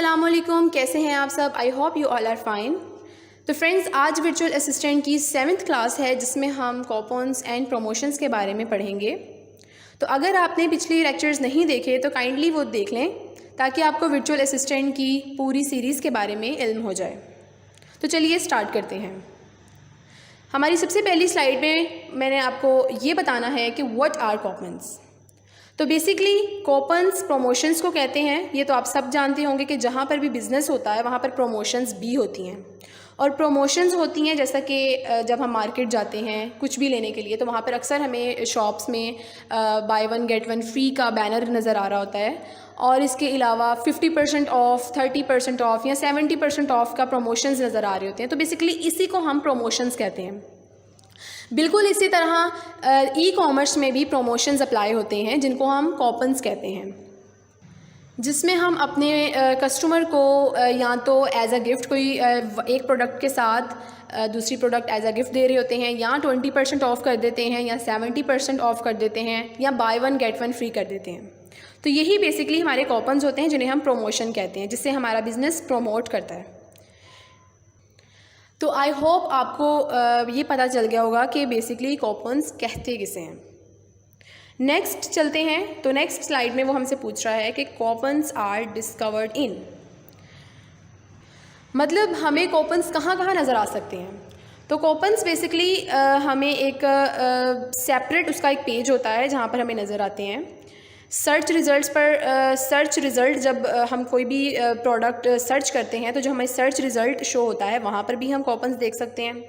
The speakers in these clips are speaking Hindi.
अस्सलामुअलैकुम, कैसे हैं आप सब। I hope you all are fine. तो फ्रेंड्स, आज वर्चुअल असिस्टेंट की 7th क्लास है जिसमें हम कूपन्स एंड प्रमोशंस के बारे में पढ़ेंगे। तो अगर आपने पिछली लेक्चर्स नहीं देखे तो काइंडली वो देख लें ताकि आपको वर्चुअल असिस्टेंट की पूरी सीरीज़ के बारे में इल्म हो जाए। तो चलिए स्टार्ट करते हैं। हमारी सबसे पहली स्लाइड में मैंने आपको ये बताना है कि व्हाट आर कूपन्स। तो बेसिकली कूपन्स प्रमोशंस को कहते हैं। ये तो आप सब जानते होंगे कि जहाँ पर भी बिज़नेस होता है वहाँ पर प्रमोशंस भी होती हैं। और प्रमोशंस होती हैं जैसा कि जब हम मार्केट जाते हैं कुछ भी लेने के लिए तो वहाँ पर अक्सर हमें शॉप्स में by one get one free का बैनर नज़र आ रहा होता है। और इसके अलावा 50% ऑफ, 30% ऑफ या 70% ऑफ का प्रमोशंस नज़र आ रहे होते हैं। तो बेसिकली इसी को हम प्रमोशंस कहते हैं। बिल्कुल इसी तरह ई कॉमर्स में भी प्रमोशंस अप्लाई होते हैं जिनको हम कूपन्स कहते हैं, जिसमें हम अपने कस्टमर को या तो एज अ गिफ्ट कोई एक प्रोडक्ट के साथ दूसरी प्रोडक्ट एज अ गिफ्ट दे रहे होते हैं, या 20% ऑफ कर देते हैं, या 70% ऑफ कर देते हैं, या by one get one free कर देते हैं। तो यही बेसिकली हमारे कूपन्स होते हैं जिन्हें हम प्रमोशन कहते हैं, जिससे हमारा बिज़नेस प्रमोट करता है। तो आई होप आपको ये पता चल गया होगा कि बेसिकली कूपन्स कहते किसे हैं। नेक्स्ट चलते हैं। तो नेक्स्ट स्लाइड में वो हमसे पूछ रहा है कि कूपन्स आर डिस्कवर्ड इन, मतलब हमें कूपन्स कहाँ कहाँ नज़र आ सकते हैं। तो कूपन्स बेसिकली हमें एक सेपरेट उसका एक पेज होता है जहाँ पर हमें नज़र आते हैं। सर्च रिज़ल्ट्स पर सर्च रिज़ल्ट जब हम कोई भी प्रोडक्ट सर्च करते हैं तो जो हमें सर्च रिज़ल्ट शो होता है वहाँ पर भी हम कूपन्स देख सकते हैं।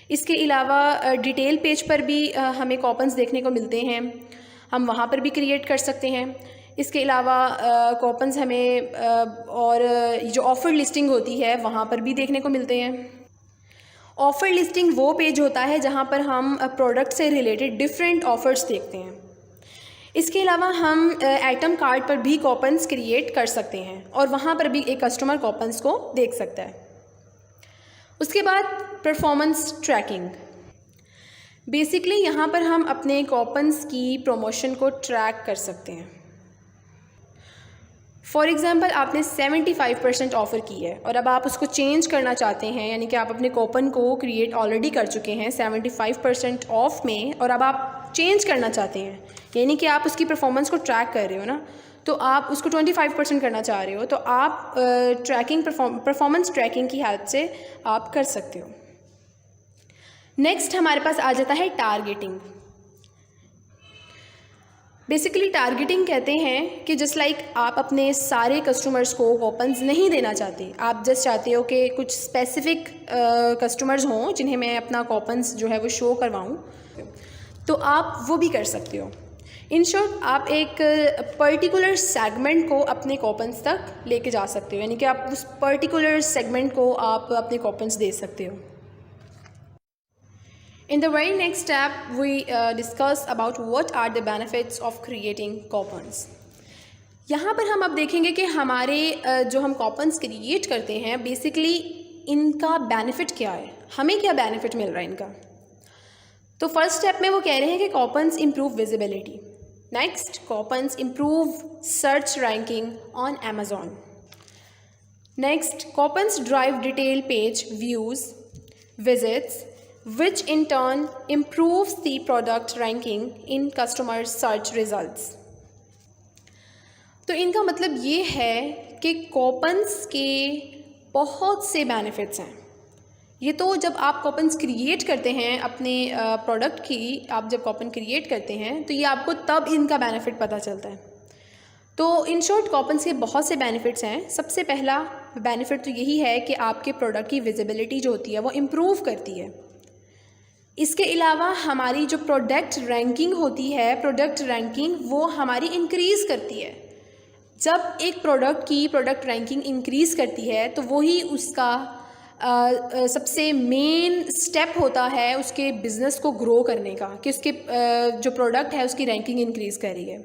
इसके अलावा डिटेल पेज पर भी हमें कूपन्स देखने को मिलते हैं, हम वहाँ पर भी क्रिएट कर सकते हैं। इसके अलावा कूपन्स हमें और जो ऑफ़र लिस्टिंग होती है वहाँ पर भी देखने को मिलते हैं। ऑफ़र लिस्टिंग वो पेज होता है जहाँ पर हम प्रोडक्ट से रिलेटेड डिफरेंट ऑफ़र्स देखते हैं। इसके अलावा हम आइटम कार्ड पर भी कूपन्स क्रिएट कर सकते हैं और वहाँ पर भी एक कस्टमर कूपन्स को देख सकता है। उसके बाद परफॉर्मेंस ट्रैकिंग। बेसिकली यहाँ पर हम अपने कूपन्स की प्रमोशन को ट्रैक कर सकते हैं। फॉर एग्ज़ाम्पल आपने 75% ऑफ़र की है और अब आप उसको चेंज करना चाहते हैं, यानी कि आप अपने कूपन को क्रिएट ऑलरेडी कर चुके हैं 75% ऑफ में और अब आप चेंज करना चाहते हैं, यानी कि आप उसकी परफॉर्मेंस को ट्रैक कर रहे हो ना, तो आप उसको 25% करना चाह रहे हो तो आप परफॉर्मेंस ट्रैकिंग की हेल्प से आप कर सकते हो। नेक्स्ट हमारे पास आ जाता है टारगेटिंग। बेसिकली टारगेटिंग कहते हैं कि जस्ट लाइक आप अपने सारे कस्टमर्स को कूपन्स नहीं देना चाहते, आप जस्ट चाहते हो कि कुछ स्पेसिफिक कस्टमर्स हों जिन्हें मैं अपना कूपन्स जो है वो शो करवाऊँ, तो आप वो भी कर सकते हो। इन शॉर्ट आप एक पर्टिकुलर सेगमेंट को अपने कूपन्स तक लेके जा सकते हो, यानी कि आप उस पर्टिकुलर सेगमेंट को आप अपने कूपन्स दे सकते हो। In the very next step, we discuss about what are the benefits of creating coupons. यहाँ पर हम अब देखेंगे कि हमारे जो हम कूपन्स क्रिएट करते हैं बेसिकली इनका बेनिफिट क्या है, हमें क्या बेनिफिट मिल रहा है इनका। तो फर्स्ट स्टेप में वो कह रहे हैं कि coupons improve visibility. Next, coupons improve search ranking on Amazon. Next, coupons drive detail page views, visits, which in turn improves the product ranking in customer search results. तो इनका मतलब ये है कि कूपन्स के बहुत से बेनिफिट्स हैं। ये तो जब आप कूपन्स क्रिएट करते हैं अपने प्रोडक्ट की, आप जब कूपन क्रिएट करते हैं तो ये आपको तब इनका बेनिफिट पता चलता है। तो इन शॉर्ट कूपन्स के बहुत से बेनिफिट्स हैं। सबसे पहला बेनिफिट तो यही है कि आपके प्रोडक्ट की विजिबिलिटी जो होती है वो इम्प्रूव करती है। इसके अलावा हमारी जो प्रोडक्ट रैंकिंग होती है, प्रोडक्ट रैंकिंग वो हमारी इंक्रीज़ करती है। जब एक प्रोडक्ट की प्रोडक्ट रैंकिंग इंक्रीज़ करती है तो वही उसका सबसे मेन स्टेप होता है उसके बिज़नेस को ग्रो करने का, कि उसके जो प्रोडक्ट है उसकी रैंकिंग इंक्रीज़ कर रही है।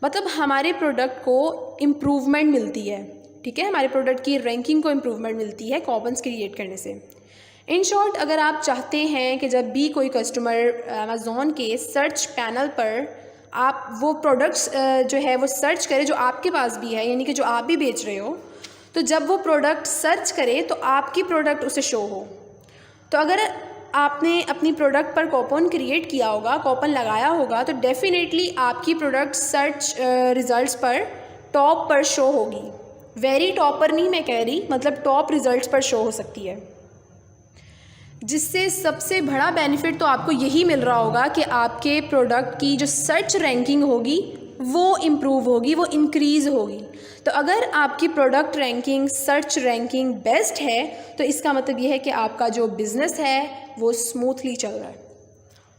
मतलब हमारे प्रोडक्ट को इम्प्रूवमेंट मिलती है, ठीक है, हमारे प्रोडक्ट की रैंकिंग को इम्प्रूवमेंट मिलती है कूपन्स क्रिएट करने से। इन शॉर्ट अगर आप चाहते हैं कि जब भी कोई कस्टमर अमेज़ॉन के सर्च पैनल पर आप वो प्रोडक्ट्स जो है वो सर्च करे जो आपके पास भी है, यानी कि जो आप भी बेच रहे हो, तो जब वो प्रोडक्ट सर्च करे तो आपकी प्रोडक्ट उसे शो हो। तो अगर आपने अपनी प्रोडक्ट पर कूपन क्रिएट किया होगा, कूपन लगाया होगा, तो डेफिनेटली आपकी प्रोडक्ट सर्च रिज़ल्ट्स पर टॉप पर शो होगी। वेरी टॉप पर नहीं मैं कह रही, मतलब टॉप रिज़ल्ट्स पर शो हो सकती है, जिससे सबसे बड़ा बेनिफिट तो आपको यही मिल रहा होगा कि आपके प्रोडक्ट की जो सर्च रैंकिंग होगी वो इम्प्रूव होगी, वो इंक्रीज़ होगी। तो अगर आपकी product ranking, search ranking best है तो इसका मतलब ये है कि आपका जो बिज़नेस है वो स्मूथली चल रहा है।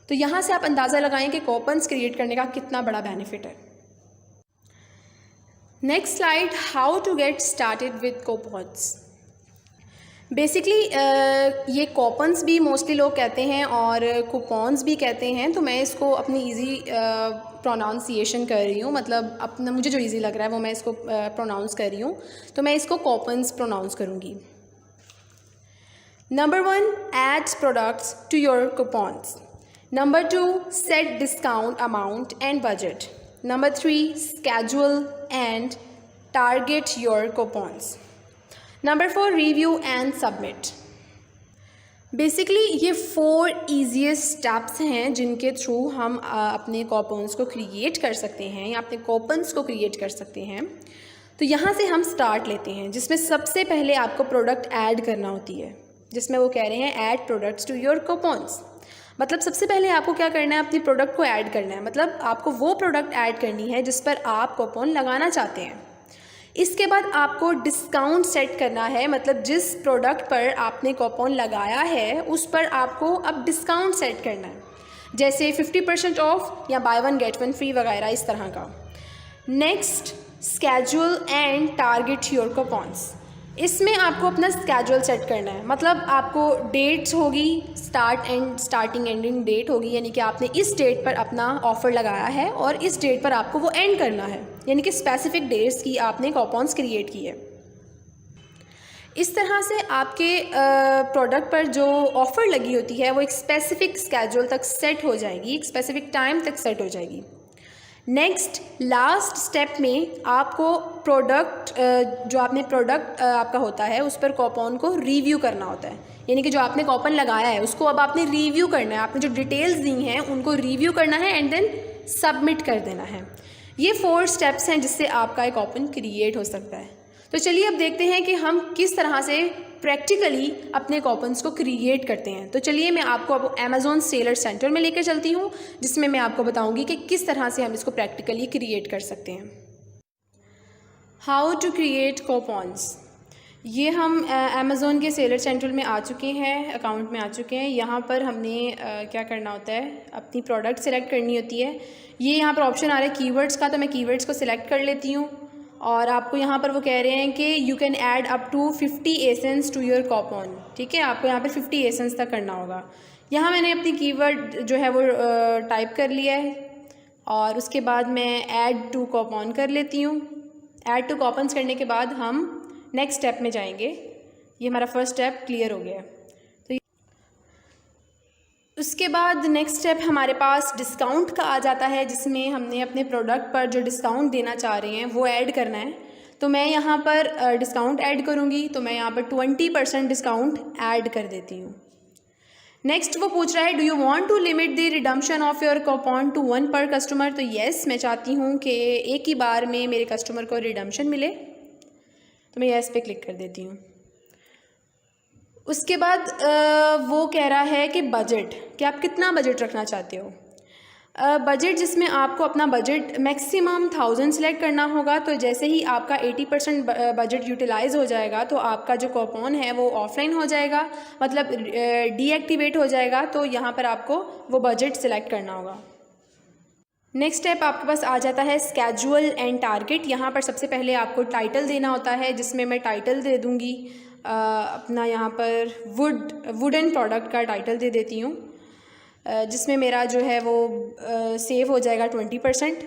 तो यहाँ से आप अंदाज़ा लगाएं कि कूपन्स क्रिएट करने का कितना बड़ा बेनिफिट है। Next slide, how to get started with coupons. Basically ये कूपन्स भी मोस्टली लोग कहते हैं और कूपन्स भी कहते हैं, तो मैं इसको अपनी इजी प्रोनाउंसिएशन कर रही हूँ, मतलब अपना मुझे जो इजी लग रहा है वो मैं इसको प्रोनाउंस कर रही हूँ, तो मैं इसको कूपन्स प्रोनाउंस करूँगी। Number 1, adds products to your coupons. Number 2, set discount amount and budget. Number 3, schedule and target your coupons. Number 4, review and submit. Basically ये 4 ईजीएस्ट स्टेप्स हैं जिनके थ्रू हम अपने कूपन्स को क्रिएट कर सकते हैं या अपने कूपन्स को क्रिएट कर सकते हैं। तो यहाँ से हम स्टार्ट लेते हैं, जिसमें सबसे पहले आपको प्रोडक्ट ऐड करना होती है, जिसमें वो कह रहे हैं add products to your coupons. मतलब सबसे पहले आपको क्या करना है, अपनी प्रोडक्ट को ऐड करना है, मतलब आपको वो प्रोडक्ट ऐड करनी है जिस पर आप कूपन लगाना चाहते हैं। इसके बाद आपको डिस्काउंट सेट करना है, मतलब जिस प्रोडक्ट पर आपने कूपन लगाया है उस पर आपको अब डिस्काउंट सेट करना है, जैसे 50% ऑफ या बाय 1 गेट 1 फ्री वगैरह इस तरह का। Next, schedule and target your coupons. इसमें आपको अपना स्केड्यूल सेट करना है, मतलब आपको डेट्स होगी, स्टार्टिंग एंडिंग डेट होगी, यानी कि आपने इस डेट पर अपना ऑफ़र लगाया है और इस डेट पर आपको वो एंड करना है, यानी कि स्पेसिफिक डेट्स की आपने कूपन्स क्रिएट की है। इस तरह से आपके प्रोडक्ट पर जो ऑफ़र लगी होती है वो एक स्पेसिफिक स्केड्यूल तक सेट हो जाएगी, एक स्पेसिफिक टाइम तक सेट हो जाएगी। नेक्स्ट, लास्ट स्टेप में आपको प्रोडक्ट जो आपने प्रोडक्ट आपका होता है उस पर कूपन को रिव्यू करना होता है, यानी कि जो आपने कूपन लगाया है उसको अब आपने रिव्यू करना है, आपने जो डिटेल्स दी हैं उनको रिव्यू करना है एंड देन सबमिट कर देना है। ये 4 स्टेप्स हैं जिससे आपका एक कूपन क्रिएट हो सकता है। तो चलिए अब देखते हैं कि हम किस तरह से प्रैक्टिकली अपने कूपन्स को क्रिएट करते हैं। तो चलिए मैं आपको अब अमेज़ॉन सेलर सेंटर में लेकर चलती हूँ, जिसमें मैं आपको बताऊँगी कि किस तरह से हम इसको प्रैक्टिकली क्रिएट कर सकते हैं। How to create coupons. ये हम अमेज़ॉन के सेलर सेंटर में आ चुके हैं, अकाउंट में आ चुके हैं। यहाँ पर हमने क्या करना होता है, अपनी प्रोडक्ट सेलेक्ट करनी होती है। ये यहाँ पर ऑप्शन आ रहा है कीवर्ड्स का, तो मैं कीवर्ड्स को सिलेक्ट कर लेती हूँ और आपको यहाँ पर वो कह रहे हैं कि you can add up to 50 ASINs to your coupon. ठीक है, आपको यहाँ पर 50 एसेंस तक करना होगा। यहाँ मैंने अपनी कीवर्ड जो है वो टाइप कर लिया है और उसके बाद मैं ऐड टू कूपन कर लेती हूँ। ऐड टू कूपन्स करने के बाद हम नेक्स्ट स्टेप में जाएंगे। ये हमारा फर्स्ट स्टेप क्लियर हो गया। तो उसके बाद नेक्स्ट स्टेप हमारे पास डिस्काउंट का आ जाता है, जिसमें हमने अपने प्रोडक्ट पर जो डिस्काउंट देना चाह रहे हैं वो ऐड करना है। तो मैं यहाँ पर डिस्काउंट ऐड करूँगी, तो मैं यहाँ पर 20% डिस्काउंट ऐड कर देती हूँ। नेक्स्ट वो पूछ रहा है, do you want to limit the redemption of your coupon to 1 per customer. तो येस, मैं चाहती हूँ कि एक ही बार में मेरे कस्टमर को रिडम्पशन मिले, तो मैं येस पे क्लिक कर देती हूँ। उसके बाद वो कह रहा है कि बजट, कि आप कितना बजट रखना चाहते हो। बजट, जिसमें आपको अपना बजट मैक्सिमम 1000 सेलेक्ट करना होगा। तो जैसे ही आपका 80% बजट यूटिलाइज़ हो जाएगा तो आपका जो कूपन है वो ऑफलाइन हो जाएगा, मतलब डीएक्टिवेट हो जाएगा। तो यहाँ पर आपको वो बजट सेलेक्ट करना होगा। नेक्स्ट स्टेप आपके पास आ जाता है स्केड्यूल एंड टारगेट। यहाँ पर सबसे पहले आपको टाइटल देना होता है, जिसमें मैं टाइटल दे दूँगी अपना यहाँ पर वुडन प्रोडक्ट का टाइटल दे देती हूँ, जिसमें मेरा जो है वो सेव हो जाएगा 20%।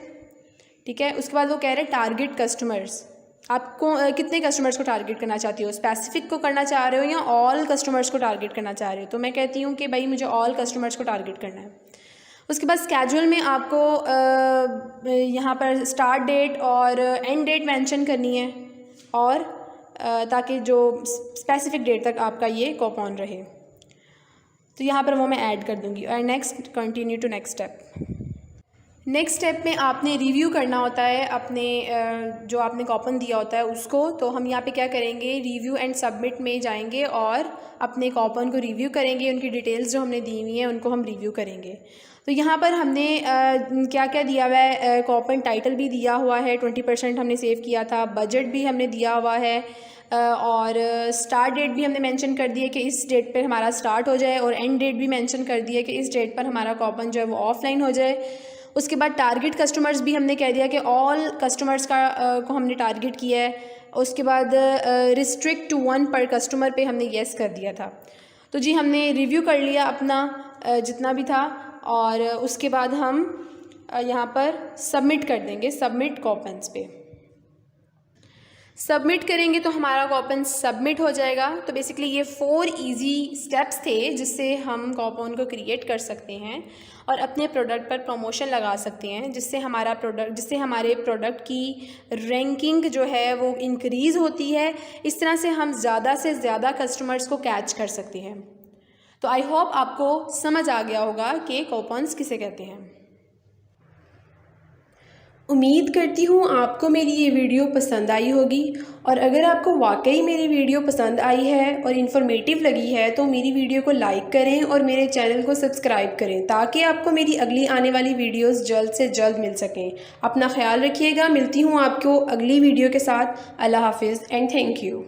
ठीक है, उसके बाद वो कह रहे हैं टारगेट कस्टमर्स। आपको कितने कस्टमर्स को टारगेट करना चाहती हो, स्पेसिफिक को करना चाह रहे हो या ऑल कस्टमर्स को टारगेट करना चाह रहे हो। तो मैं कहती हूँ कि भाई मुझे ऑल कस्टमर्स को टारगेट करना है। उसके बाद स्केड्यूल में आपको यहाँ पर स्टार्ट डेट और एंड डेट मेंशन करनी है और ताकि जो स्पेसिफिक डेट तक आपका ये कूपन रहे। तो यहाँ पर वो मैं ऐड कर दूँगी। और next continue to next step. Next step में आपने रिव्यू करना होता है अपने जो आपने कूपन दिया होता है उसको। तो हम यहाँ पे क्या करेंगे, रिव्यू एंड सबमिट में जाएंगे और अपने कूपन को रिव्यू करेंगे, उनकी डिटेल्स जो हमने दी हुई हैं उनको हम रिव्यू करेंगे। तो यहाँ पर हमने क्या क्या दिया हुआ है, कूपन टाइटल भी दिया हुआ है, 20% हमने सेव किया था, बजट भी हमने दिया हुआ है, और स्टार्ट डेट भी हमने मेंशन कर दी है कि इस डेट पर हमारा स्टार्ट हो जाए, और एंड डेट भी मेंशन कर दी है कि इस डेट पर हमारा कूपन जो है वो ऑफलाइन हो जाए। उसके बाद टारगेट कस्टमर्स भी हमने कह दिया कि ऑल कस्टमर्स को हमने टारगेट किया है। उसके बाद रिस्ट्रिक्ट टू 1 पर कस्टमर पे हमने येस कर दिया था। तो जी हमने रिव्यू कर लिया अपना जितना भी था, और उसके बाद हम यहाँ पर सबमिट कर देंगे, सबमिट कूपन्स पे सबमिट करेंगे तो हमारा कूपन सबमिट हो जाएगा। तो बेसिकली ये 4 इजी स्टेप्स थे जिससे हम कूपन को क्रिएट कर सकते हैं और अपने प्रोडक्ट पर प्रमोशन लगा सकते हैं, जिससे हमारे प्रोडक्ट की रैंकिंग जो है वो इंक्रीज़ होती है। इस तरह से हम ज़्यादा से ज़्यादा कस्टमर्स को कैच कर सकते हैं। तो आई होप आपको समझ आ गया होगा कि कूपन्स किसे कहते हैं। उम्मीद करती हूँ आपको मेरी ये वीडियो पसंद आई होगी, और अगर आपको वाकई मेरी वीडियो पसंद आई है और इन्फॉर्मेटिव लगी है तो मेरी वीडियो को लाइक करें और मेरे चैनल को सब्सक्राइब करें, ताकि आपको मेरी अगली आने वाली वीडियोस जल्द से जल्द मिल सकें। अपना ख्याल रखिएगा, मिलती हूँ आपको अगली वीडियो के साथ। अल्लाह हाफिज़ एंड थैंक यू।